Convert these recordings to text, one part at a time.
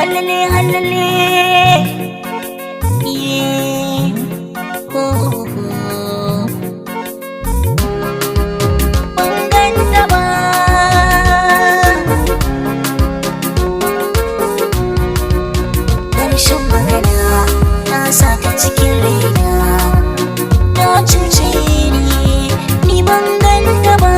hallale hallale ban ganta ba. Ƙarshen magana na saka cikin raina, na cuce ni ban ganta ba.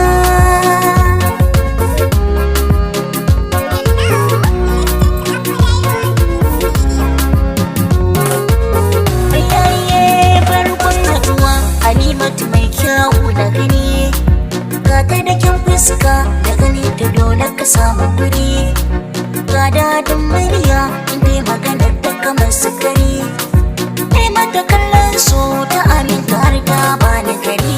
Halimatu mai kyawu da gani, ga ta da kyan fuska da gani ta dole ka samu guri, ga dadin murya in dai maganar ta kamar sukari, dai mata kallon so ta aminta har ta bani gari,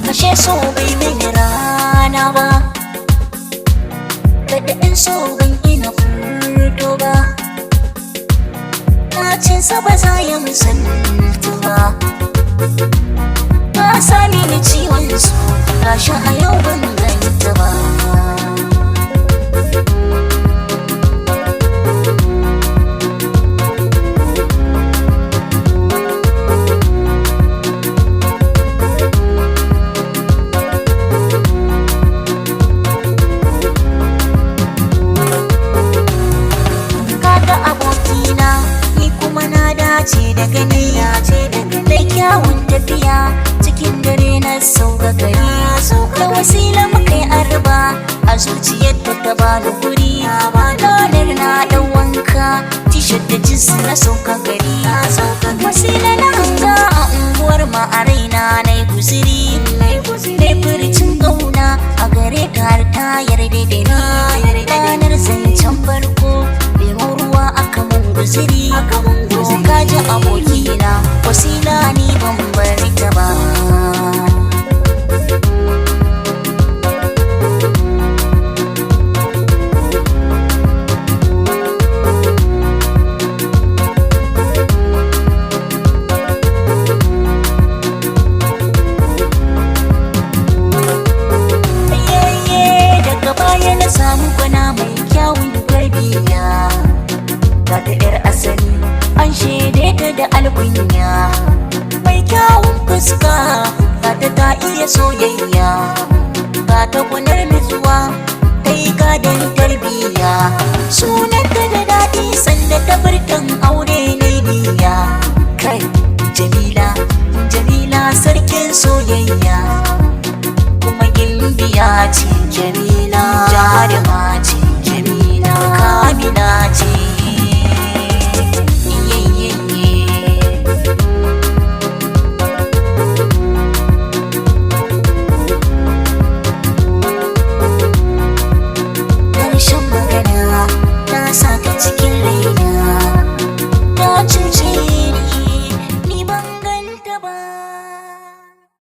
kashe so bai mini rana ba, kada in so ban ina furto ba, na ce sa ba za ya misaltu ba. Ka sami ni ciwon su, gashi a yau ban ganta ba. Kaga abokina, ni kuma na dace da gani, mai kyawun tafiya cikin dare na sauka gari, da wasila mukai arba a zuciyar ta bani guri, ranar na dan wanka t-shirt da jeans na sauka gari, wasila na hanga a unguwar ma a raina na yi guziri, mai furcin gauna a gare ta har ta yarda da ni, ranar zancen farko lemon ruwa aka mun guziri, ka ji abokina wasila ni ban bari ta ba. Daga baya na samu gwana mai kyawun tarbiyya, ga ta 'yar asali an shaide ta da alkunya, mai kyawun fuska ga ta iya soyayya, ga ta kunar nutsuwa ta yi gadon tarbiyya, sunanta da daɗi sanda ta furtan aure na biya. Kai Jamila sarkin soyayya, kuma gimbiya ce Jamila, jaruma ce Jamila, kamila ce